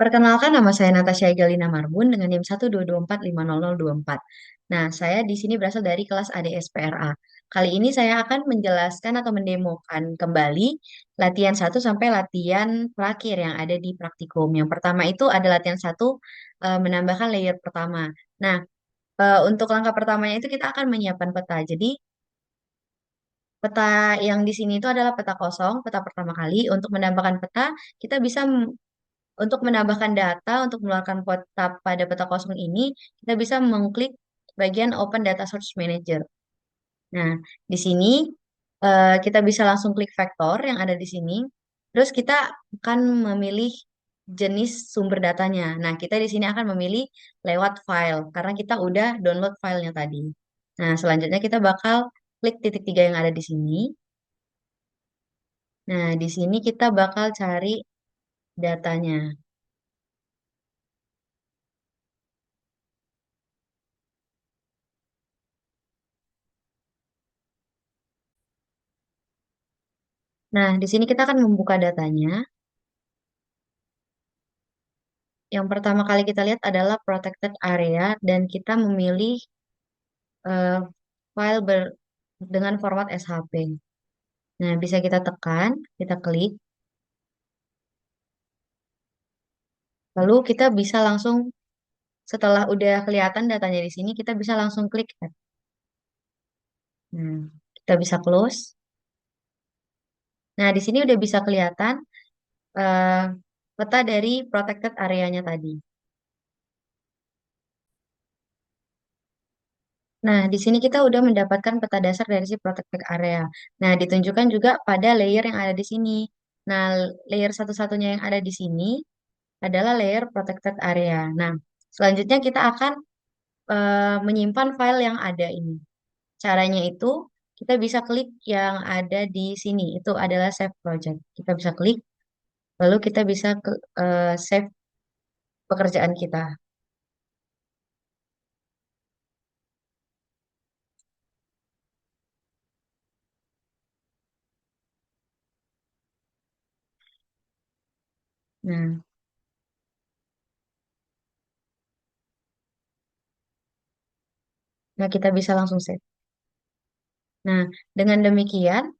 Perkenalkan, nama saya Natasha Egalina Marbun dengan NIM 122450024. Nah, saya di sini berasal dari kelas ADS PRA. Kali ini saya akan menjelaskan atau mendemokan kembali latihan satu sampai latihan terakhir yang ada di praktikum. Yang pertama itu ada latihan satu, menambahkan layer pertama. Nah, untuk langkah pertamanya itu kita akan menyiapkan peta. Jadi, peta yang di sini itu adalah peta kosong, peta pertama kali. Untuk menambahkan peta, kita bisa untuk menambahkan data, untuk mengeluarkan peta pada peta kosong ini, kita bisa mengklik bagian Open Data Source Manager. Nah, di sini kita bisa langsung klik vektor yang ada di sini. Terus kita akan memilih jenis sumber datanya. Nah, kita di sini akan memilih lewat file karena kita udah download filenya tadi. Nah, selanjutnya kita bakal klik titik tiga yang ada di sini. Nah, di sini kita bakal cari datanya. Nah, di sini kita akan membuka datanya. Yang pertama kali kita lihat adalah protected area dan kita memilih eh, file dengan format SHP. Nah, bisa kita tekan, kita klik, lalu kita bisa langsung setelah udah kelihatan datanya di sini, kita bisa langsung klik add. Nah, kita bisa close. Nah, di sini udah bisa kelihatan eh, peta dari protected areanya tadi. Nah, di sini kita udah mendapatkan peta dasar dari si protected area. Nah, ditunjukkan juga pada layer yang ada di sini. Nah, layer satu-satunya yang ada di sini adalah layer protected area. Nah, selanjutnya kita akan menyimpan file yang ada ini. Caranya itu kita bisa klik yang ada di sini. Itu adalah save project. Kita bisa klik, lalu kita bisa save pekerjaan kita. Nah, nah, kita bisa langsung save. Nah, dengan demikian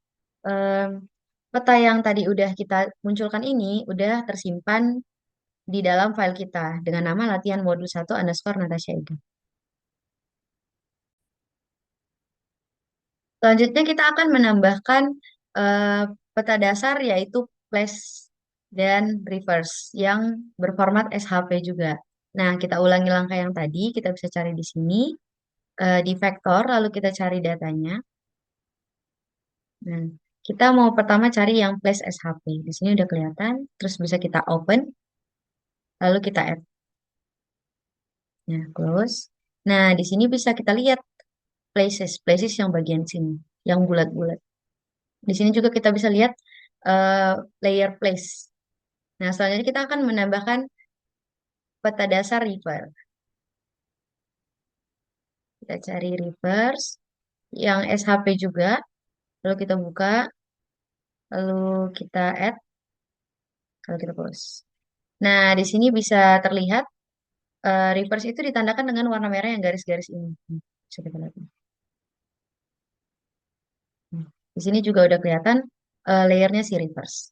em, peta yang tadi udah kita munculkan ini udah tersimpan di dalam file kita dengan nama latihan modul 1 underscore Natasha Ega. Selanjutnya kita akan menambahkan eh, peta dasar yaitu flash dan reverse yang berformat SHP juga. Nah, kita ulangi langkah yang tadi, kita bisa cari di sini di vektor, lalu kita cari datanya. Nah, kita mau pertama cari yang flash SHP. Di sini udah kelihatan, terus bisa kita open, lalu kita add. Nah, close. Nah, di sini bisa kita lihat places yang bagian sini, yang bulat-bulat. Di sini juga kita bisa lihat eh, layer place. Nah, selanjutnya kita akan menambahkan peta dasar river. Kita cari reverse yang SHP juga, lalu kita buka, lalu kita add, lalu kita close. Nah, di sini bisa terlihat reverse itu ditandakan dengan warna merah yang garis-garis ini. Bisa kita lihat. Hmm. Di sini juga udah kelihatan layernya si reverse.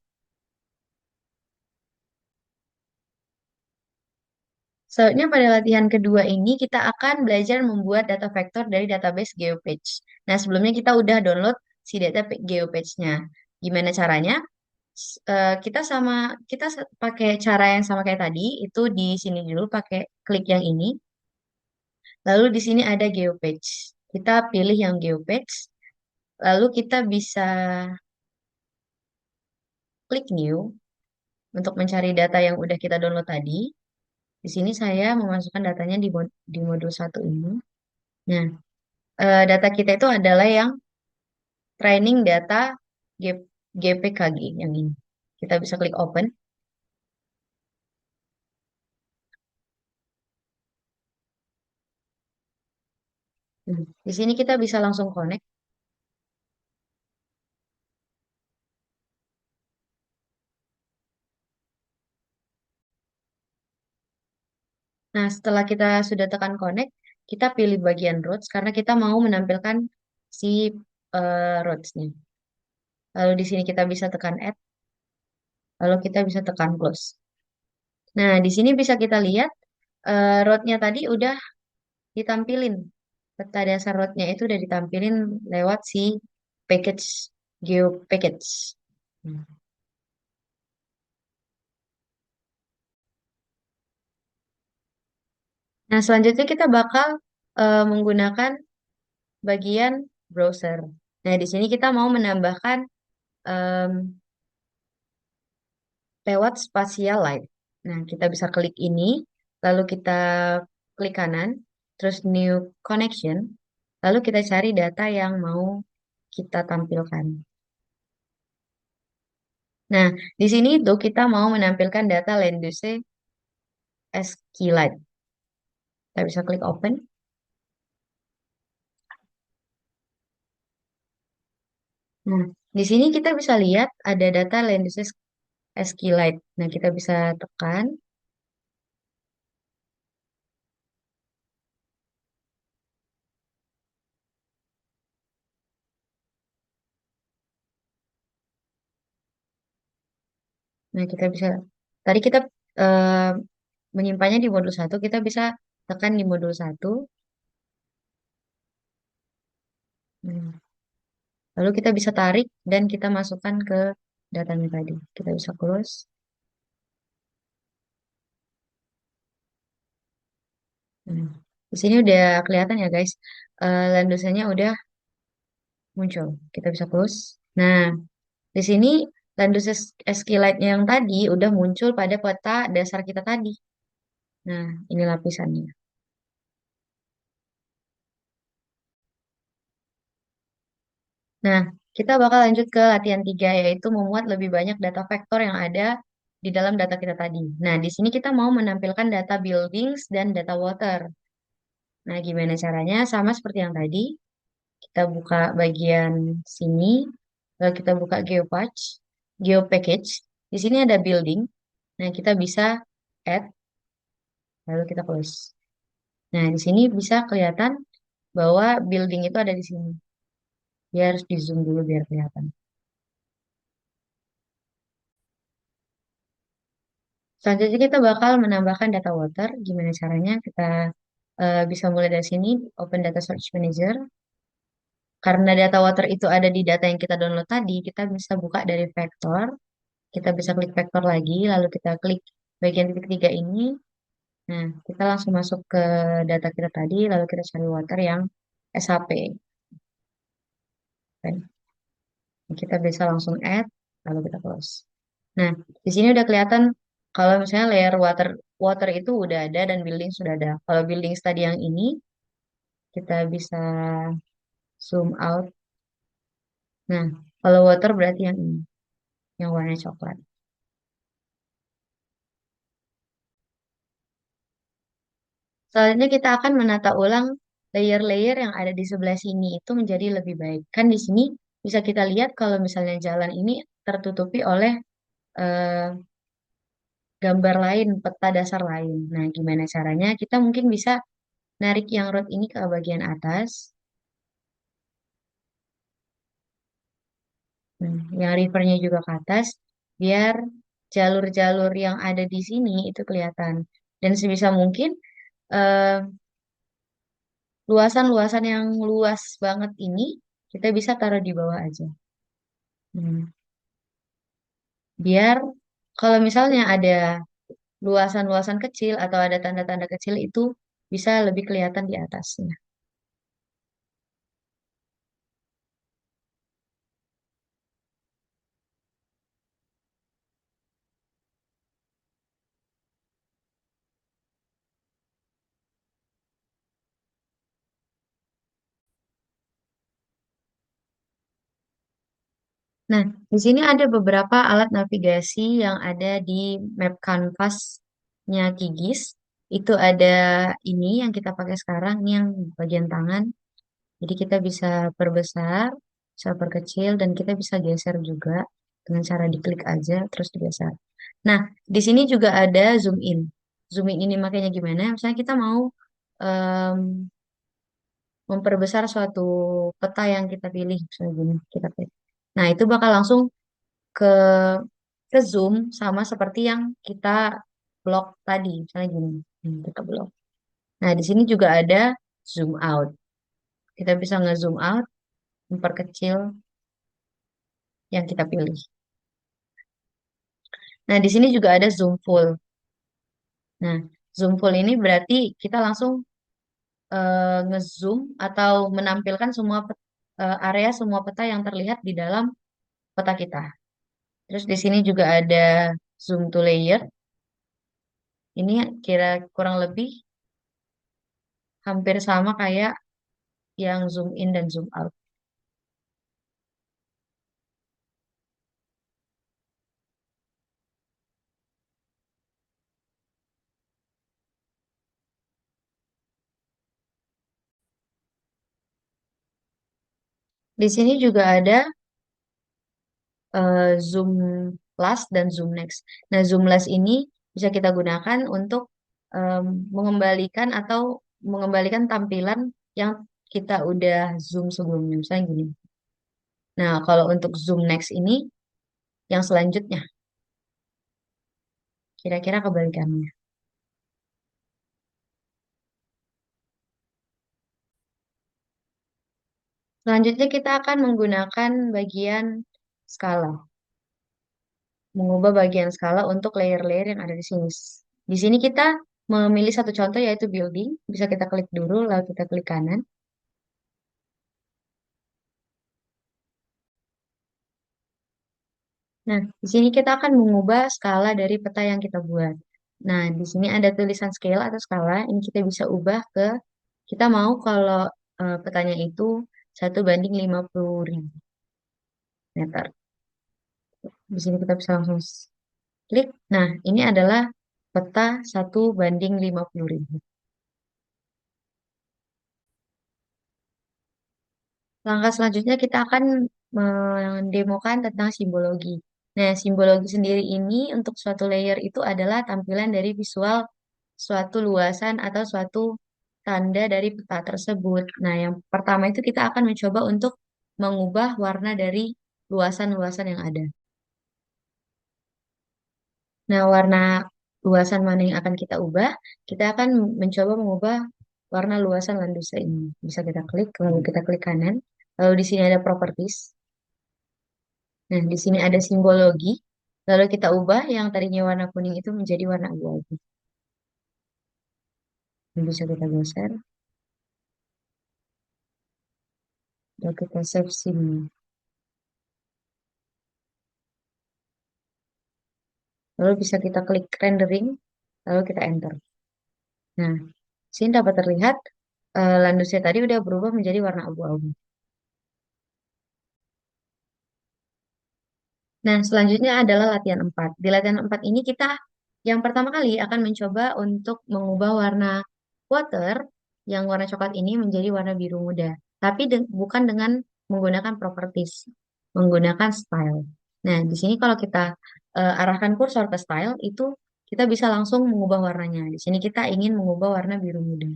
Selanjutnya pada latihan kedua ini kita akan belajar membuat data vektor dari database GeoPage. Nah, sebelumnya kita udah download si data GeoPage-nya. Gimana caranya? Kita pakai cara yang sama kayak tadi, itu di sini dulu pakai klik yang ini. Lalu di sini ada GeoPage. Kita pilih yang GeoPage. Lalu kita bisa klik new untuk mencari data yang udah kita download tadi. Di sini saya memasukkan datanya di modul satu ini. Nah, data kita itu adalah yang training data G- GPKG yang ini. Kita bisa klik open. Di sini kita bisa langsung connect. Nah, setelah kita sudah tekan connect, kita pilih bagian roads karena kita mau menampilkan si roads-nya. Lalu di sini kita bisa tekan add, lalu kita bisa tekan close. Nah, di sini bisa kita lihat roadnya tadi udah ditampilin. Peta dasar roadnya itu udah ditampilin lewat si package, geo package. Nah, selanjutnya kita bakal menggunakan bagian browser. Nah, di sini kita mau menambahkan em, lewat spatial light. Nah, kita bisa klik ini, lalu kita klik kanan, terus new connection, lalu kita cari data yang mau kita tampilkan. Nah, di sini itu kita mau menampilkan data land use SQLite. Kita bisa klik open. Nah, di sini kita bisa lihat ada data land use SQLite. Nah, kita bisa tekan. Nah, kita bisa, tadi kita eh, menyimpannya di modul satu, kita bisa tekan di modul satu. Nah, lalu kita bisa tarik dan kita masukkan ke datanya tadi. Kita bisa close. Nah, di sini udah kelihatan ya guys, landasannya udah muncul. Kita bisa close. Nah, di sini landasan SQLite-nya yang tadi udah muncul pada peta dasar kita tadi. Nah, ini lapisannya. Nah, kita bakal lanjut ke latihan 3 yaitu memuat lebih banyak data vektor yang ada di dalam data kita tadi. Nah, di sini kita mau menampilkan data buildings dan data water. Nah, gimana caranya? Sama seperti yang tadi, kita buka bagian sini, lalu kita buka GeoPatch, GeoPackage. Di sini ada building. Nah, kita bisa add, lalu kita close. Nah, di sini bisa kelihatan bahwa building itu ada di sini. Dia harus di zoom dulu biar kelihatan. Selanjutnya kita bakal menambahkan data water. Gimana caranya? Kita bisa mulai dari sini, Open Data Search Manager. Karena data water itu ada di data yang kita download tadi, kita bisa buka dari vektor. Kita bisa klik vektor lagi, lalu kita klik bagian titik tiga ini. Nah, kita langsung masuk ke data kita tadi, lalu kita cari water yang SHP. Dan kita bisa langsung add, lalu kita close. Nah, di sini udah kelihatan kalau misalnya layer water water itu udah ada dan building sudah ada. Kalau building tadi yang ini, kita bisa zoom out. Nah, kalau water berarti yang ini, yang warna coklat. Selanjutnya kita akan menata ulang layer-layer yang ada di sebelah sini itu menjadi lebih baik. Kan di sini bisa kita lihat kalau misalnya jalan ini tertutupi oleh eh, gambar lain, peta dasar lain. Nah, gimana caranya? Kita mungkin bisa narik yang road ini ke bagian atas. Nah, yang rivernya juga ke atas, biar jalur-jalur yang ada di sini itu kelihatan. Dan sebisa mungkin eh, luasan-luasan yang luas banget ini kita bisa taruh di bawah aja. Hmm. Biar kalau misalnya ada luasan-luasan kecil atau ada tanda-tanda kecil itu bisa lebih kelihatan di atasnya. Nah, di sini ada beberapa alat navigasi yang ada di map canvas-nya Kigis. Itu ada ini yang kita pakai sekarang, ini yang bagian tangan. Jadi kita bisa perbesar, bisa perkecil, dan kita bisa geser juga dengan cara diklik aja terus digeser. Nah, di sini juga ada zoom in. zoom in ini makanya gimana? Misalnya kita mau em, memperbesar suatu peta yang kita pilih, misalnya gini, kita pilih. Nah, itu bakal langsung ke ke zoom sama seperti yang kita blok tadi, misalnya gini, kita blok. Nah, di sini juga ada zoom out. Kita bisa nge-zoom out, memperkecil yang kita pilih. Nah, di sini juga ada zoom full. Nah, zoom full ini berarti kita langsung nge-zoom atau menampilkan semua area semua peta yang terlihat di dalam peta kita. Terus di sini juga ada zoom to layer. Ini kira kurang lebih hampir sama kayak yang zoom in dan zoom out. Di sini juga ada zoom last dan zoom next. Nah, zoom last ini bisa kita gunakan untuk em, mengembalikan atau mengembalikan tampilan yang kita udah zoom sebelumnya. Misalnya gini. Nah, kalau untuk zoom next ini yang selanjutnya, kira-kira kebalikannya. Selanjutnya kita akan menggunakan bagian skala. Mengubah bagian skala untuk layer-layer yang ada di sini. Di sini kita memilih satu contoh yaitu building. Bisa kita klik dulu, lalu kita klik kanan. Nah, di sini kita akan mengubah skala dari peta yang kita buat. Nah, di sini ada tulisan scale atau skala. Ini kita bisa ubah ke, kita mau kalau petanya itu 1:50.000 meter. Di sini kita bisa langsung klik. Nah, ini adalah peta 1:50.000. Langkah selanjutnya kita akan mendemokan tentang simbologi. Nah, simbologi sendiri ini untuk suatu layer itu adalah tampilan dari visual suatu luasan atau suatu tanda dari peta tersebut. Nah, yang pertama itu kita akan mencoba untuk mengubah warna dari luasan-luasan yang ada. Nah, warna luasan mana yang akan kita ubah? Kita akan mencoba mengubah warna luasan landusa ini. Bisa kita klik, lalu kita klik kanan. Lalu di sini ada properties. Nah, di sini ada simbologi. Lalu kita ubah yang tadinya warna kuning itu menjadi warna abu-abu. Ini bisa kita geser. Lalu kita save sini. Lalu bisa kita klik rendering. Lalu kita enter. Nah, sini dapat terlihat landusnya tadi udah berubah menjadi warna abu-abu. Nah, selanjutnya adalah latihan 4. Di latihan 4 ini kita yang pertama kali akan mencoba untuk mengubah warna water yang warna coklat ini menjadi warna biru muda. Tapi bukan dengan menggunakan properties, menggunakan style. Nah, di sini kalau kita arahkan kursor ke style, itu kita bisa langsung mengubah warnanya. Di sini kita ingin mengubah warna biru muda.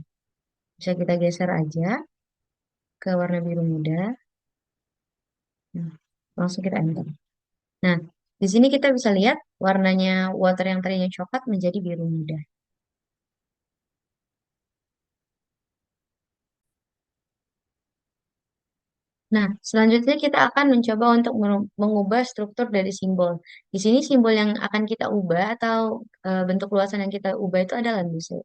Bisa kita geser aja ke warna biru muda. Nah, langsung kita enter. Nah, di sini kita bisa lihat warnanya water yang tadinya coklat menjadi biru muda. Nah, selanjutnya kita akan mencoba untuk mengubah struktur dari simbol. Di sini simbol yang akan kita ubah atau bentuk luasan yang kita ubah itu adalah busa.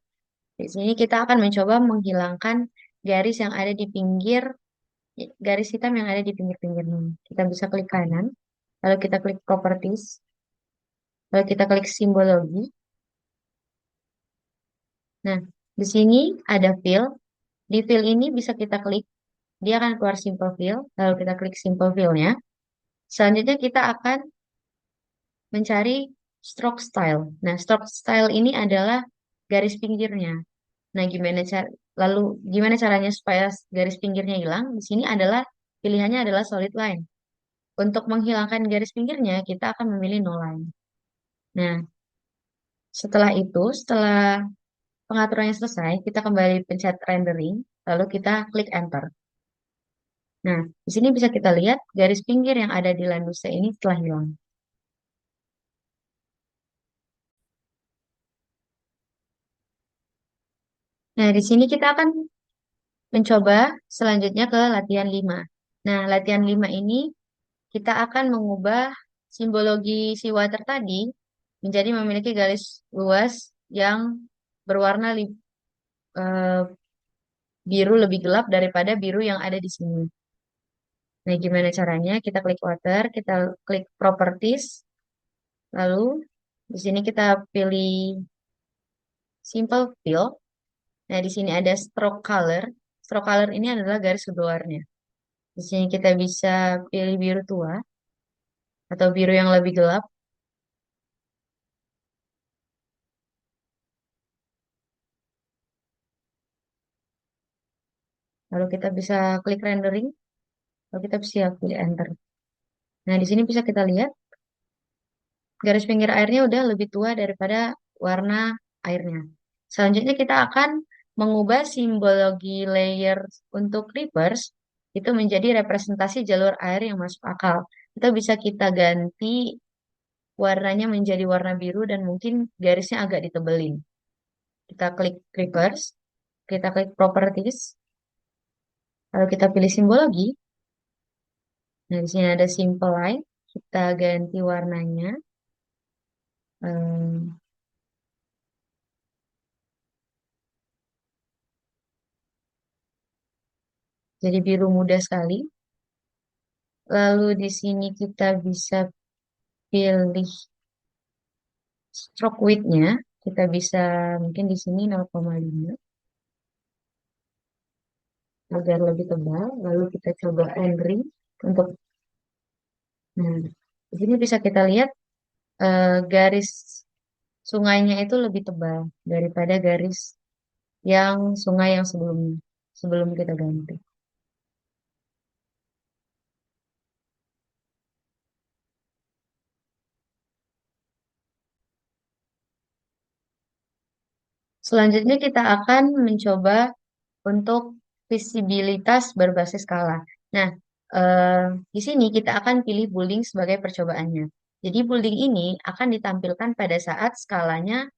Di sini kita akan mencoba menghilangkan garis yang ada di pinggir, garis hitam yang ada di pinggir-pinggirnya. Kita bisa klik kanan, lalu kita klik properties, lalu kita klik simbologi. Nah, di sini ada fill. Di fill ini bisa kita klik, dia akan keluar simple fill, lalu kita klik simple fill-nya. Selanjutnya kita akan mencari stroke style. Nah, stroke style ini adalah garis pinggirnya. Nah, lalu gimana caranya supaya garis pinggirnya hilang? Di sini adalah pilihannya adalah solid line. Untuk menghilangkan garis pinggirnya, kita akan memilih no line. Nah, Setelah pengaturannya selesai, kita kembali pencet rendering, lalu kita klik enter. Nah, di sini bisa kita lihat garis pinggir yang ada di Landusa ini telah hilang. Nah, di sini kita akan mencoba selanjutnya ke latihan 5. Nah, latihan 5 ini kita akan mengubah simbologi si water tadi menjadi memiliki garis luas yang berwarna eh, biru lebih gelap daripada biru yang ada di sini. Nah, gimana caranya? Kita klik water, kita klik properties, lalu di sini kita pilih simple fill. Nah, di sini ada stroke color. Stroke color ini adalah garis keluarnya. Di sini kita bisa pilih biru tua atau biru yang lebih gelap. Lalu kita bisa klik rendering, lalu kita bisa pilih enter. Nah, di sini bisa kita lihat garis pinggir airnya udah lebih tua daripada warna airnya. Selanjutnya kita akan mengubah simbologi layer untuk reverse itu menjadi representasi jalur air yang masuk akal. Itu bisa kita ganti warnanya menjadi warna biru dan mungkin garisnya agak ditebelin. Kita klik reverse, kita klik properties, lalu kita pilih simbologi. Nah, di sini ada simple line. Kita ganti warnanya. em, jadi biru muda sekali. Lalu di sini kita bisa pilih stroke width-nya. Kita bisa mungkin di sini 0,5 agar lebih tebal. Lalu kita coba rendering untuk nah, di sini bisa kita lihat garis sungainya itu lebih tebal daripada garis yang sungai yang sebelumnya, sebelum kita ganti. Selanjutnya kita akan mencoba untuk visibilitas berbasis skala. Nah, eh, di sini kita akan pilih building sebagai percobaannya. Jadi building ini akan ditampilkan pada saat skalanya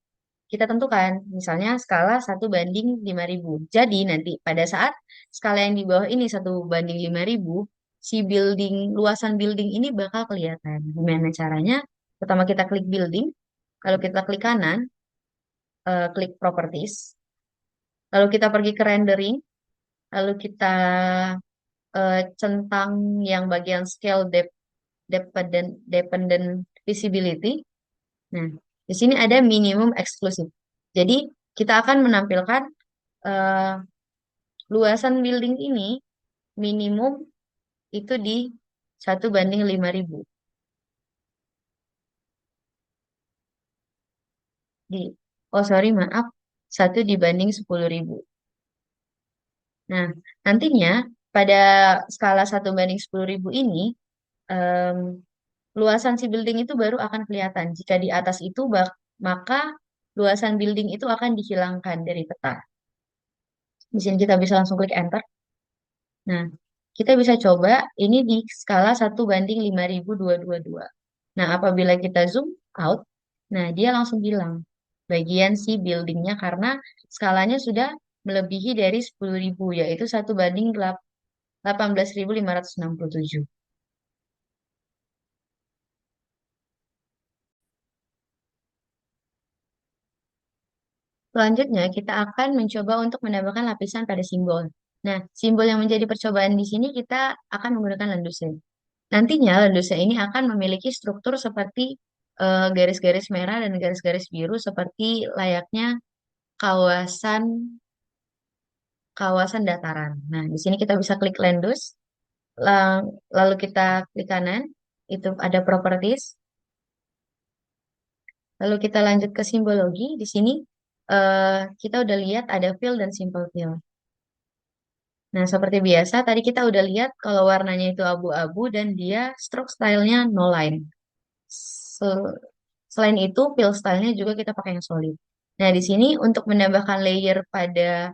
kita tentukan. Misalnya skala 1:5.000. Jadi nanti pada saat skala yang di bawah ini 1:5.000, si luasan building ini bakal kelihatan. Gimana caranya? Pertama kita klik building, lalu kita klik kanan, klik properties, lalu kita pergi ke rendering, lalu kita centang yang bagian scale dependent visibility. Nah, di sini ada minimum eksklusif. Jadi kita akan menampilkan eh, luasan building ini minimum itu di 1:5.000. Di, oh sorry maaf, 1:10.000. Nah, nantinya pada skala 1:10.000 ini em, luasan si building itu baru akan kelihatan. Jika di atas itu, maka luasan building itu akan dihilangkan dari peta. Di sini kita bisa langsung klik enter. Nah, kita bisa coba ini di skala 1:5.222. Nah, apabila kita zoom out, nah dia langsung hilang bagian si buildingnya karena skalanya sudah melebihi dari 10.000, yaitu 1:18.567. Selanjutnya, kita akan mencoba untuk menambahkan lapisan pada simbol. Nah, simbol yang menjadi percobaan di sini kita akan menggunakan landuse. Nantinya landuse ini akan memiliki struktur seperti garis-garis merah dan garis-garis biru seperti layaknya kawasan kawasan dataran. Nah, di sini kita bisa klik Landus, lalu kita klik kanan, itu ada properties, lalu kita lanjut ke simbologi. Di sini kita udah lihat ada fill dan simple fill. Nah, seperti biasa, tadi kita udah lihat kalau warnanya itu abu-abu dan dia stroke stylenya no line. Selain itu, fill style-nya juga kita pakai yang solid. Nah, di sini untuk menambahkan layer pada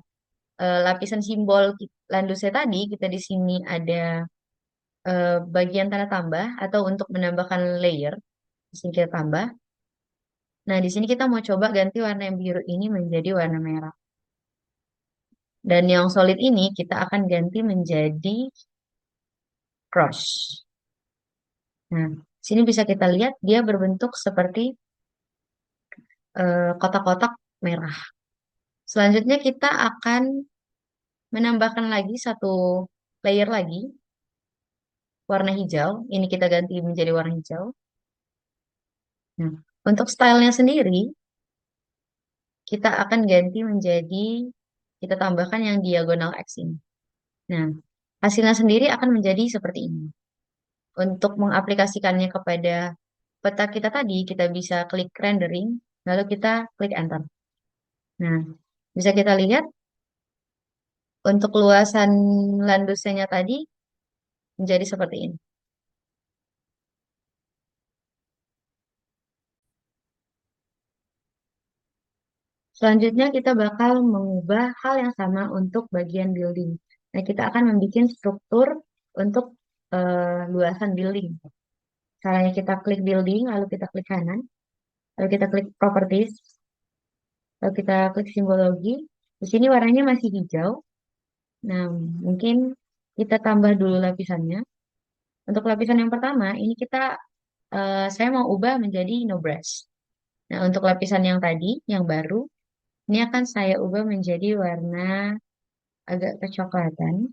lapisan simbol landusnya tadi, kita di sini ada bagian tanda tambah atau untuk menambahkan layer. Di sini kita tambah. Nah, di sini kita mau coba ganti warna yang biru ini menjadi warna merah. Dan yang solid ini kita akan ganti menjadi crush. Nah, sini bisa kita lihat dia berbentuk seperti kotak-kotak merah. Selanjutnya kita akan menambahkan lagi satu layer lagi, warna hijau. Ini kita ganti menjadi warna hijau. Nah, untuk stylenya sendiri, kita akan ganti menjadi, kita tambahkan yang diagonal X ini. Nah, hasilnya sendiri akan menjadi seperti ini. Untuk mengaplikasikannya kepada peta kita tadi, kita bisa klik rendering, lalu kita klik enter. Nah, bisa kita lihat untuk luasan landusnya tadi menjadi seperti ini. Selanjutnya kita bakal mengubah hal yang sama untuk bagian building. Nah, kita akan membuat struktur untuk luasan building. Caranya kita klik building, lalu kita klik kanan, lalu kita klik properties, lalu kita klik simbologi. Di sini warnanya masih hijau. Nah, mungkin kita tambah dulu lapisannya. Untuk lapisan yang pertama, ini saya mau ubah menjadi no brush. Nah, untuk lapisan yang tadi, yang baru, ini akan saya ubah menjadi warna agak kecoklatan.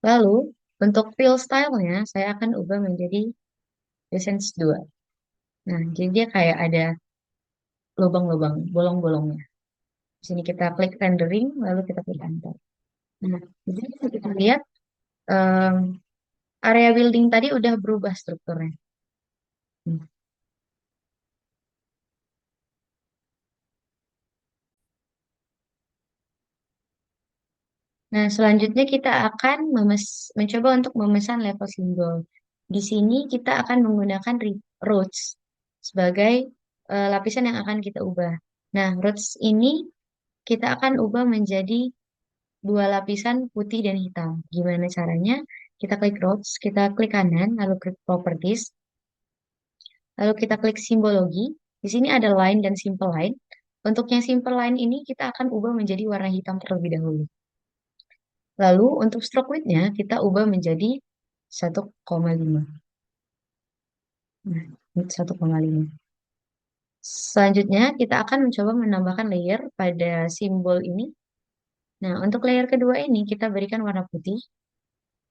Lalu, untuk fill style-nya, saya akan ubah menjadi Essence 2. Nah, jadi dia kayak ada lubang-lubang, bolong-bolongnya. Di sini kita klik rendering, lalu kita klik enter. Nah, di sini bisa kita lihat em, area building tadi udah berubah strukturnya. Hmm. Nah, selanjutnya kita akan mencoba untuk memesan level simbol. Di sini kita akan menggunakan roads sebagai lapisan yang akan kita ubah. Nah, roads ini kita akan ubah menjadi dua lapisan putih dan hitam. Gimana caranya? Kita klik roads, kita klik kanan, lalu klik properties, lalu kita klik simbologi. Di sini ada line dan simple line. Untuk yang simple line ini kita akan ubah menjadi warna hitam terlebih dahulu. Lalu untuk stroke width-nya kita ubah menjadi 1,5. Nah, 1,5. Selanjutnya kita akan mencoba menambahkan layer pada simbol ini. Nah, untuk layer kedua ini kita berikan warna putih.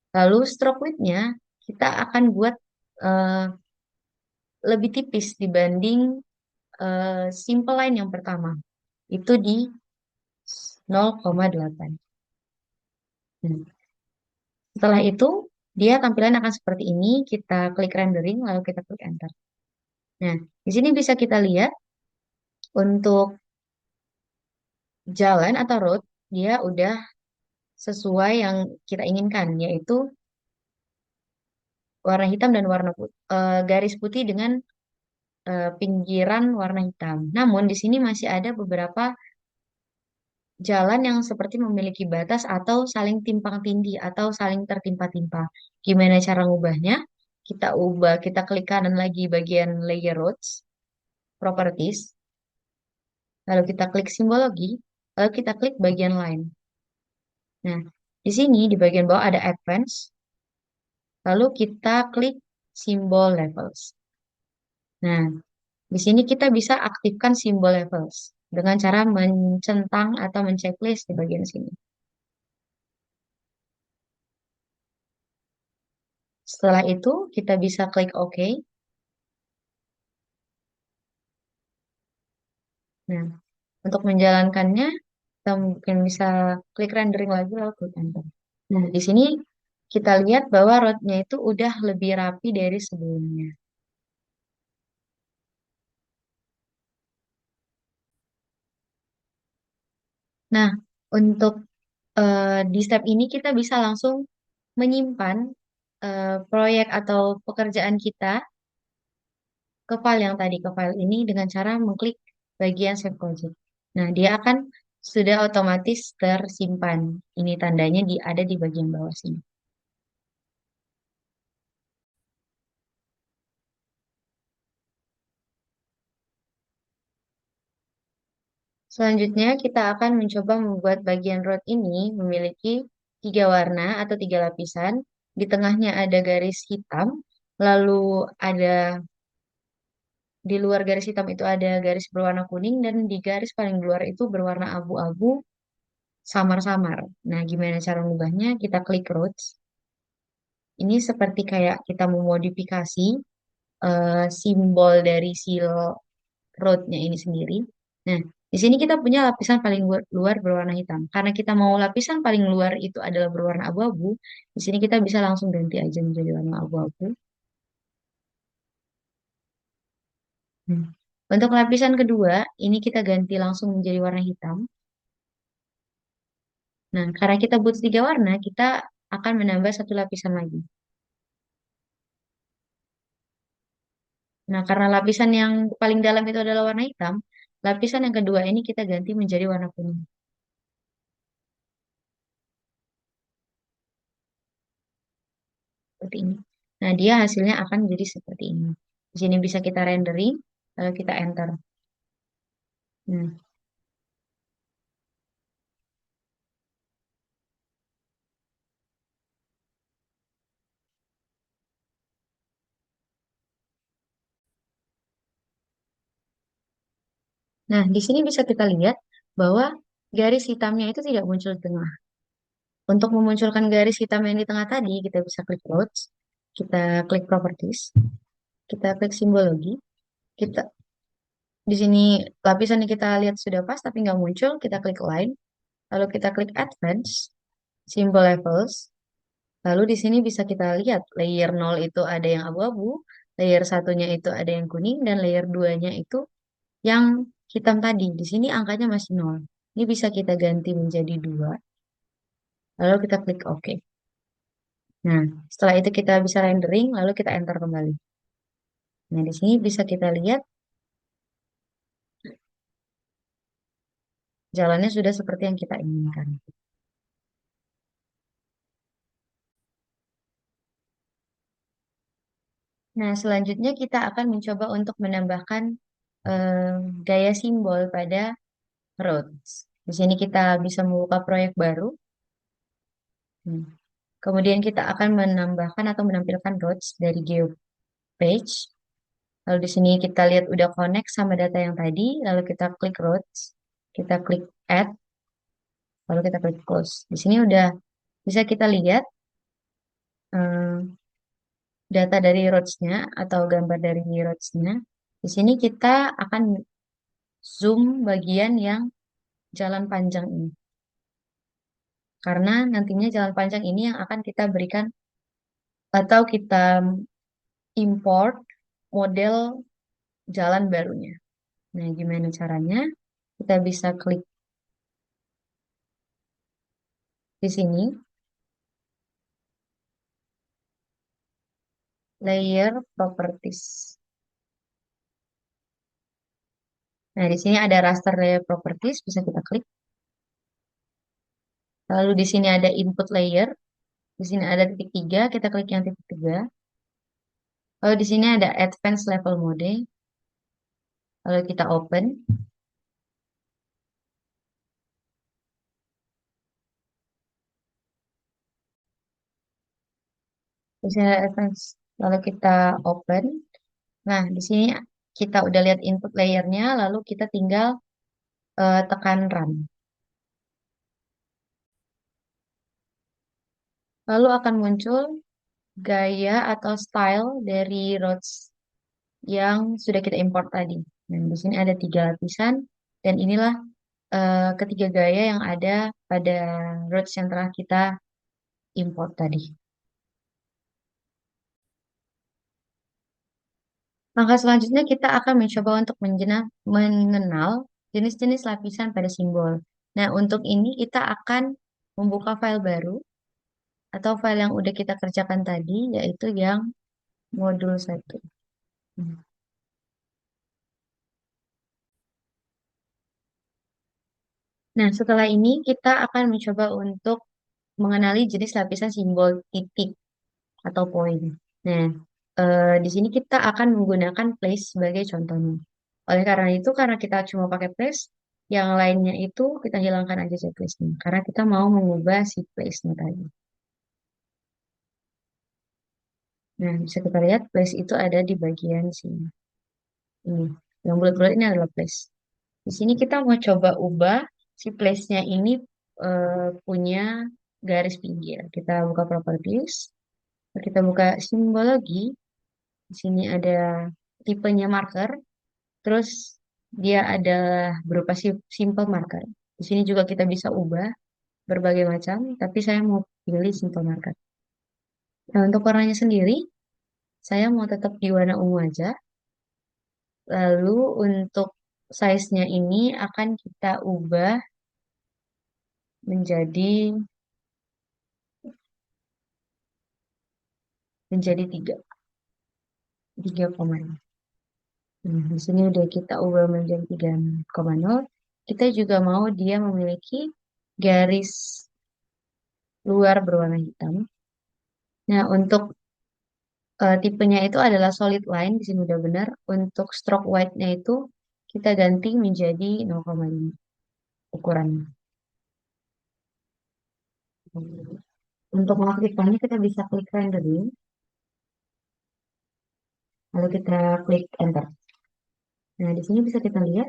Lalu stroke width-nya kita akan buat eh, lebih tipis dibanding simple line yang pertama. Itu di 0,8. Nah, setelah itu dia tampilan akan seperti ini. Kita klik rendering lalu kita klik enter. Nah, di sini bisa kita lihat untuk jalan atau road dia udah sesuai yang kita inginkan, yaitu warna hitam dan garis putih dengan pinggiran warna hitam. Namun di sini masih ada beberapa jalan yang seperti memiliki batas atau saling timpang tindih atau saling tertimpa-timpa. Gimana cara ngubahnya? Kita ubah, kita klik kanan lagi bagian layer roads, properties, lalu kita klik simbologi, lalu kita klik bagian line. Nah, di sini di bagian bawah ada advance, lalu kita klik simbol levels. Nah, di sini kita bisa aktifkan simbol levels dengan cara mencentang atau menceklis di bagian sini. Setelah itu, kita bisa klik OK. Nah, untuk menjalankannya, kita mungkin bisa klik rendering lagi lalu klik enter. Nah, di sini kita lihat bahwa roadnya itu udah lebih rapi dari sebelumnya. Nah, untuk Di step ini kita bisa langsung menyimpan proyek atau pekerjaan kita ke file yang tadi, ke file ini dengan cara mengklik bagian Save Project. Nah, dia akan sudah otomatis tersimpan. Ini tandanya ada di bagian bawah sini. Selanjutnya, kita akan mencoba membuat bagian road ini memiliki tiga warna atau tiga lapisan. Di tengahnya ada garis hitam, lalu ada di luar garis hitam itu ada garis berwarna kuning, dan di garis paling luar itu berwarna abu-abu samar-samar. Nah, gimana cara mengubahnya? Kita klik roads. Ini seperti kayak kita memodifikasi simbol dari seal roadnya ini sendiri. Nah, di sini kita punya lapisan paling luar berwarna hitam. Karena kita mau lapisan paling luar itu adalah berwarna abu-abu, di sini kita bisa langsung ganti aja menjadi warna abu-abu. Hmm. Untuk lapisan kedua, ini kita ganti langsung menjadi warna hitam. Nah, karena kita butuh tiga warna, kita akan menambah satu lapisan lagi. Nah, karena lapisan yang paling dalam itu adalah warna hitam, lapisan yang kedua ini kita ganti menjadi warna kuning. Seperti ini. Nah, dia hasilnya akan jadi seperti ini. Di sini bisa kita rendering, lalu kita enter. Nah, nah, di sini bisa kita lihat bahwa garis hitamnya itu tidak muncul di tengah. Untuk memunculkan garis hitam yang di tengah tadi, kita bisa klik roads, kita klik properties, kita klik simbologi, kita di sini lapisan yang kita lihat sudah pas tapi nggak muncul, kita klik line, lalu kita klik advance, symbol levels, lalu di sini bisa kita lihat layer nol itu ada yang abu-abu, layer satunya itu ada yang kuning, dan layer 2-nya itu yang hitam tadi. Di sini angkanya masih nol. Ini bisa kita ganti menjadi 2, lalu kita klik OK. Nah, setelah itu kita bisa rendering, lalu kita enter kembali. Nah, di sini bisa kita lihat jalannya sudah seperti yang kita inginkan. Nah, selanjutnya kita akan mencoba untuk menambahkan eh, gaya simbol pada roads. Di sini kita bisa membuka proyek baru. Hmm. Kemudian kita akan menambahkan atau menampilkan roads dari GeoPage. Lalu di sini kita lihat udah connect sama data yang tadi. Lalu kita klik roads, kita klik add, lalu kita klik close. Di sini udah bisa kita lihat eh, data dari roads-nya atau gambar dari roads-nya. Di sini kita akan zoom bagian yang jalan panjang ini. Karena nantinya jalan panjang ini yang akan kita berikan atau kita import model jalan barunya. Nah, gimana caranya? Kita bisa klik di sini, layer properties. Nah, di sini ada raster layer properties, bisa kita klik. Lalu di sini ada input layer, di sini ada titik tiga, kita klik yang titik tiga. Lalu di sini ada advanced level mode, lalu kita open. Di sini ada advanced, lalu kita open. Nah, di sini kita udah lihat input layernya, lalu kita tinggal tekan run. Lalu akan muncul gaya atau style dari roads yang sudah kita import tadi. Nah, di sini ada tiga lapisan, dan inilah ketiga gaya yang ada pada roads yang telah kita import tadi. Langkah selanjutnya kita akan mencoba untuk mengenal jenis-jenis lapisan pada simbol. Nah, untuk ini kita akan membuka file baru atau file yang udah kita kerjakan tadi, yaitu yang modul satu. Hmm. Nah, setelah ini kita akan mencoba untuk mengenali jenis lapisan simbol titik atau poin. Nah, di sini kita akan menggunakan place sebagai contohnya. Oleh karena itu, karena kita cuma pakai place, yang lainnya itu kita hilangkan aja checklistnya. Karena kita mau mengubah si place-nya tadi. Nah, bisa kita lihat place itu ada di bagian sini. Ini, yang bulat-bulat ini adalah place. Di sini kita mau coba ubah si place-nya ini punya garis pinggir. Kita buka properties, kita buka simbologi. Di sini ada tipenya marker, terus dia adalah berupa simple marker. Di sini juga kita bisa ubah berbagai macam, tapi saya mau pilih simple marker. Nah, untuk warnanya sendiri, saya mau tetap di warna ungu aja. Lalu untuk size-nya ini akan kita ubah menjadi tiga, 3,0. Nah, di sini udah kita ubah menjadi 3,0. Kita juga mau dia memiliki garis luar berwarna hitam. Nah, untuk tipenya itu adalah solid line, di sini udah benar. Untuk stroke white-nya itu kita ganti menjadi 0,5 ukurannya. Untuk mengaktifkannya kita bisa klik rendering, lalu kita klik enter. Nah, di sini bisa kita lihat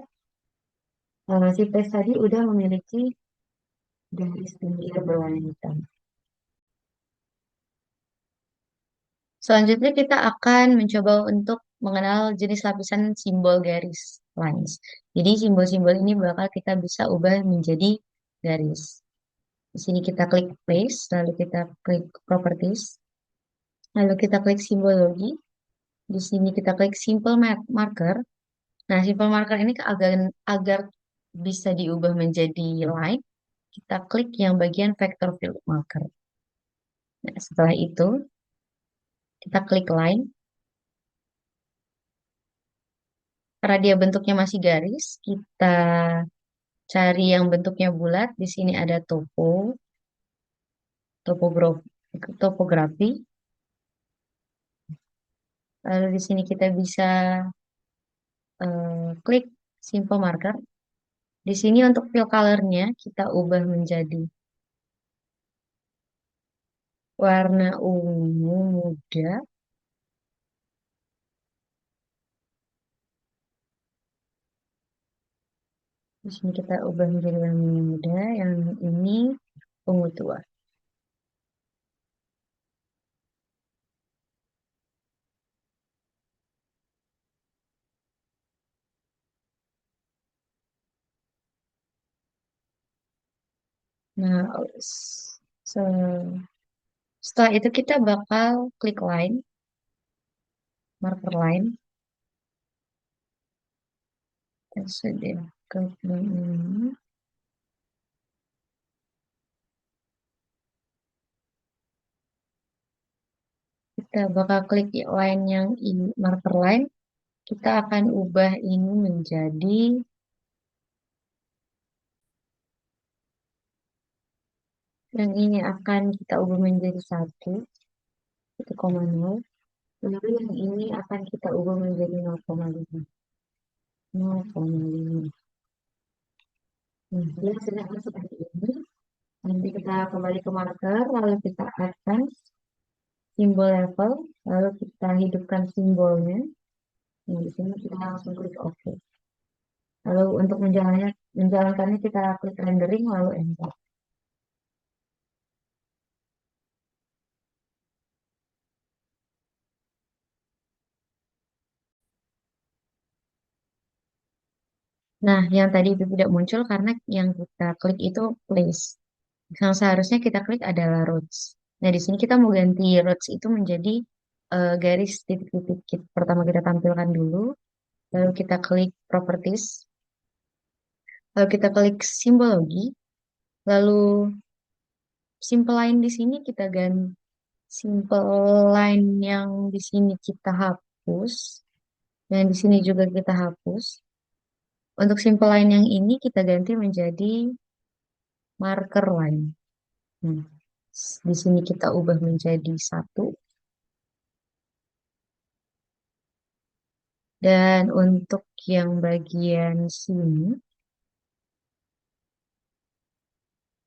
si teks tadi udah memiliki garis pinggir berwarna hitam. Selanjutnya kita akan mencoba untuk mengenal jenis lapisan simbol garis lines. Jadi simbol-simbol ini bakal kita bisa ubah menjadi garis. Di sini kita klik place, lalu kita klik properties, lalu kita klik simbologi. Di sini kita klik simple marker. Nah, simple marker ini agar bisa diubah menjadi line, kita klik yang bagian vector field marker. Nah, setelah itu kita klik line. Karena dia bentuknya masih garis, kita cari yang bentuknya bulat. Di sini ada topografi, topografi. Lalu di sini kita bisa klik simple marker. Di sini untuk fill colornya kita ubah menjadi warna ungu muda. Di sini kita ubah menjadi warna ungu muda. Yang ini ungu tua. Nah, se- setelah itu kita bakal klik line, marker line. Dan sudah klik line ini. Kita bakal klik line yang ini, marker line. Kita akan ubah ini menjadi, yang ini akan kita ubah menjadi 1,0. Lalu yang ini akan kita ubah menjadi 0,5. 0,5. Nah, dia sudah seperti ini. Nanti kita kembali ke marker, lalu kita akan simbol level, lalu kita hidupkan simbolnya. Nah, di sini kita langsung klik OK. Lalu untuk menjalankannya kita klik rendering, lalu enter. Nah, yang tadi itu tidak muncul karena yang kita klik itu place. Yang seharusnya kita klik adalah roads. Nah, di sini kita mau ganti roads itu menjadi garis titik-titik. Pertama kita tampilkan dulu, lalu kita klik properties, lalu kita klik simbologi, lalu simple line di sini kita ganti, simple line yang di sini kita hapus, dan di sini juga kita hapus. Untuk simple line yang ini kita ganti menjadi marker line. Nah, di sini kita ubah menjadi satu. Dan untuk yang bagian sini,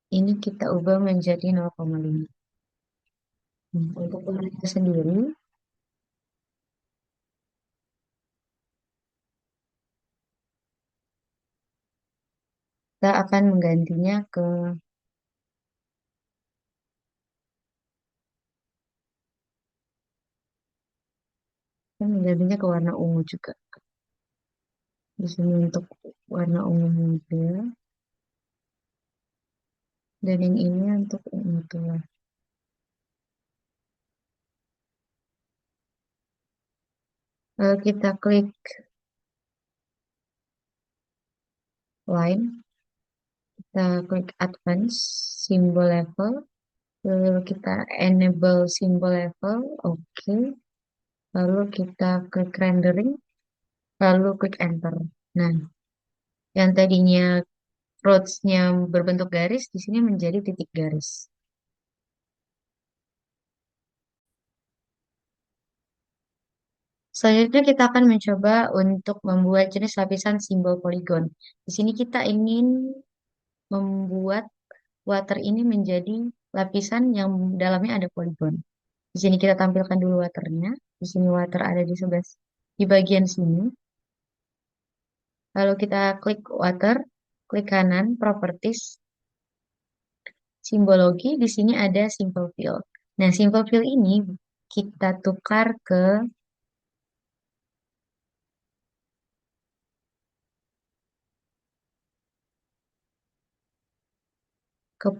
ini kita ubah menjadi 0,5. Untuk warnanya sendiri, kita akan menggantinya ke warna ungu juga. Di sini untuk warna ungu muda, dan yang ini untuk ungu tua. Lalu kita klik line, kita klik advance, symbol level, lalu kita enable symbol level, oke. Lalu kita klik rendering, lalu klik enter. Nah, yang tadinya roads-nya berbentuk garis, di sini menjadi titik garis. Selanjutnya kita akan mencoba untuk membuat jenis lapisan simbol poligon. Di sini kita ingin membuat water ini menjadi lapisan yang dalamnya ada poligon. Di sini kita tampilkan dulu waternya. Di sini water ada di sebelah di bagian sini. Lalu kita klik water, klik kanan, properties, simbologi. Di sini ada simple fill. Nah, simple fill ini kita tukar ke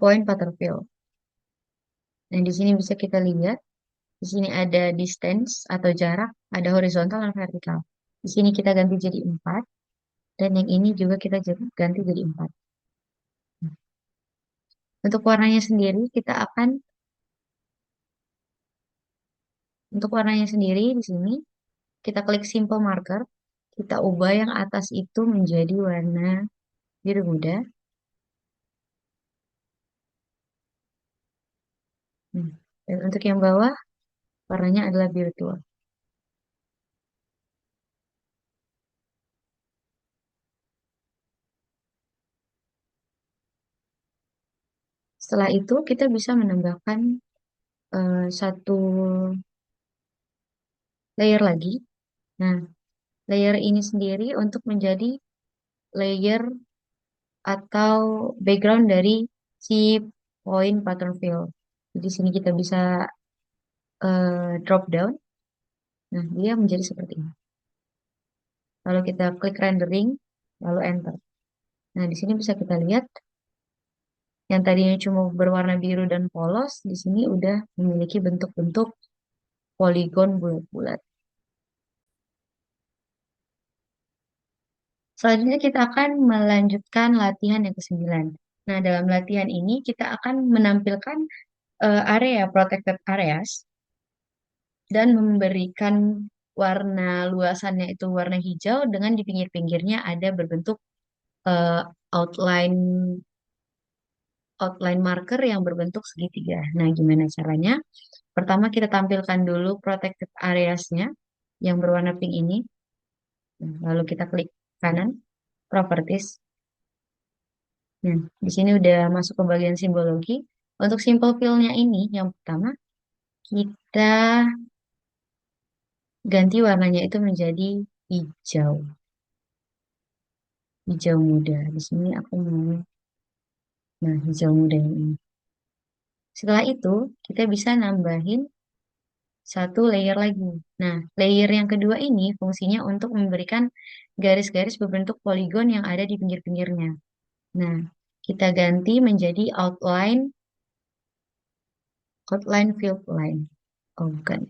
point water fill. Nah, di sini bisa kita lihat, di sini ada distance atau jarak, ada horizontal dan vertikal. Di sini kita ganti jadi 4, dan yang ini juga kita ganti jadi 4. Untuk warnanya sendiri, untuk warnanya sendiri di sini, kita klik simple marker, kita ubah yang atas itu menjadi warna biru muda. Hmm. Dan untuk yang bawah, warnanya adalah biru tua. Setelah itu, kita bisa menambahkan satu layer lagi. Nah, layer ini sendiri untuk menjadi layer atau background dari si point pattern fill. Di sini kita bisa drop down. Nah, dia menjadi seperti ini. Lalu kita klik rendering, lalu enter. Nah, di sini bisa kita lihat yang tadinya cuma berwarna biru dan polos, di sini udah memiliki bentuk-bentuk poligon bulat-bulat. Selanjutnya kita akan melanjutkan latihan yang ke-9. Nah, dalam latihan ini kita akan menampilkan area protected areas dan memberikan warna luasannya itu warna hijau dengan di pinggir-pinggirnya ada berbentuk eh, outline outline marker yang berbentuk segitiga. Nah, gimana caranya? Pertama kita tampilkan dulu protected areas-nya yang berwarna pink ini. Nah, lalu kita klik kanan, properties. Nah, di sini udah masuk ke bagian simbologi. Untuk simple fill-nya ini, yang pertama kita ganti warnanya itu menjadi hijau, hijau muda. Di sini aku mau, nah hijau muda yang ini. Setelah itu, kita bisa nambahin satu layer lagi. Nah, layer yang kedua ini fungsinya untuk memberikan garis-garis berbentuk poligon yang ada di pinggir-pinggirnya. Nah, kita ganti menjadi outline field line. Oh, bukan.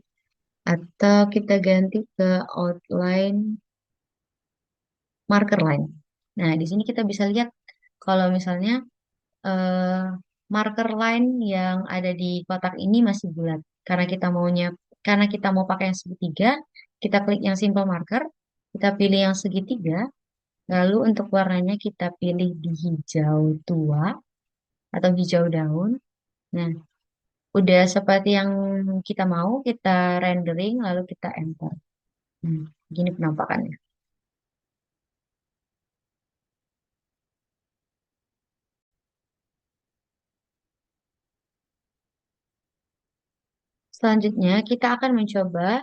Atau kita ganti ke outline marker line. Nah, di sini kita bisa lihat kalau misalnya eh, marker line yang ada di kotak ini masih bulat. Karena kita mau pakai yang segitiga, kita klik yang simple marker, kita pilih yang segitiga, lalu untuk warnanya kita pilih di hijau tua atau hijau daun. Nah, udah seperti yang kita mau, kita rendering, lalu kita enter. Gini penampakannya. Selanjutnya, kita akan mencoba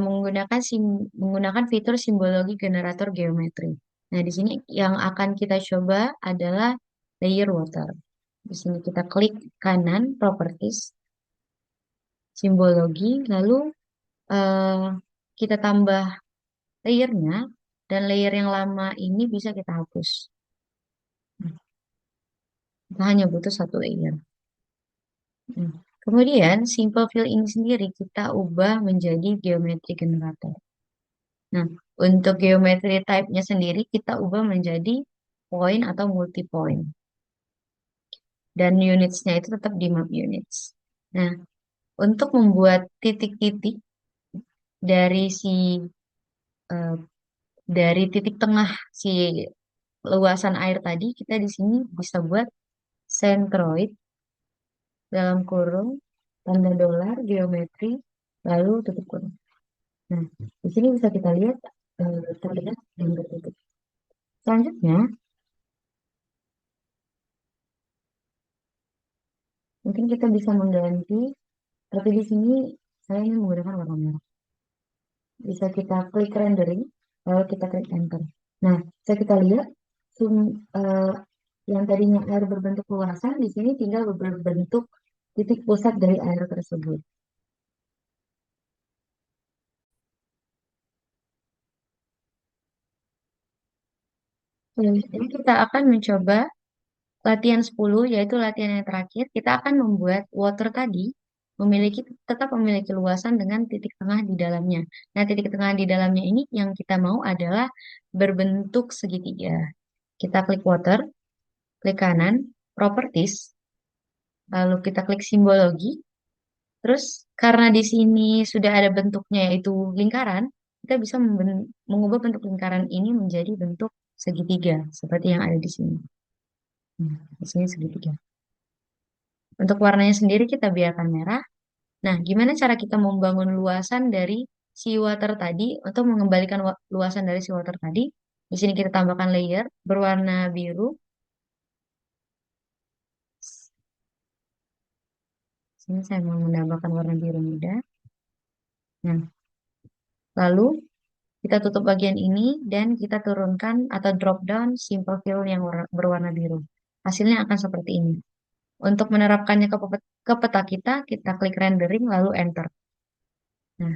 menggunakan fitur simbologi generator geometri. Nah, di sini yang akan kita coba adalah layer water. Di sini kita klik kanan properties, simbologi, lalu eh, kita tambah layernya, dan layer yang lama ini bisa kita hapus. Nah, kita hanya butuh satu layer. Nah, kemudian simple fill ini sendiri kita ubah menjadi geometri generator. Nah, untuk geometri type-nya sendiri kita ubah menjadi point atau multi point. Dan unitsnya itu tetap di map units. Nah, untuk membuat titik-titik dari eh, dari titik tengah si luasan air tadi, kita di sini bisa buat centroid dalam kurung tanda dolar geometri lalu tutup kurung. Nah, di sini bisa kita lihat terlihat gambar titik. Selanjutnya, mungkin kita bisa mengganti, tapi di sini saya ingin menggunakan warna merah. Bisa kita klik rendering, lalu kita klik enter. Nah, bisa kita lihat eh, yang tadinya air berbentuk luasan, di sini tinggal berbentuk titik pusat dari air tersebut. Selanjutnya kita akan mencoba latihan 10, yaitu latihan yang terakhir. Kita akan membuat water tadi tetap memiliki luasan dengan titik tengah di dalamnya. Nah, titik tengah di dalamnya ini yang kita mau adalah berbentuk segitiga. Kita klik water, klik kanan, properties, lalu kita klik simbologi. Terus karena di sini sudah ada bentuknya yaitu lingkaran, kita bisa mengubah bentuk lingkaran ini menjadi bentuk segitiga seperti yang ada di sini. Di sini segitiga. Untuk warnanya sendiri kita biarkan merah. Nah, gimana cara kita membangun luasan dari si water tadi untuk mengembalikan luasan dari si water tadi? Di sini kita tambahkan layer berwarna biru. Sini saya mau menambahkan warna biru muda. Nah, lalu kita tutup bagian ini dan kita turunkan atau drop down simple fill yang berwarna biru. Hasilnya akan seperti ini. Untuk menerapkannya ke peta kita klik rendering lalu enter. Nah,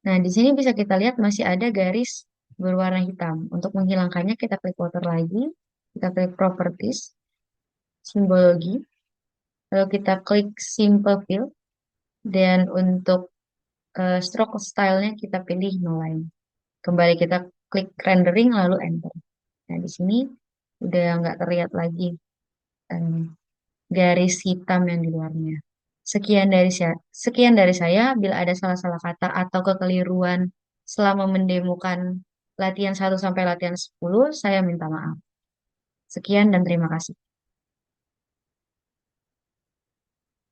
nah, di sini bisa kita lihat masih ada garis berwarna hitam. Untuk menghilangkannya kita klik water lagi, kita klik properties, simbologi, lalu kita klik simple fill dan untuk stroke stylenya kita pilih no line. Kembali kita klik rendering lalu enter. Nah, di sini udah nggak terlihat lagi em, garis hitam yang di luarnya. Sekian dari saya. Bila ada salah-salah kata atau kekeliruan selama mendemokan latihan 1 sampai latihan 10, saya minta maaf. Sekian dan terima kasih.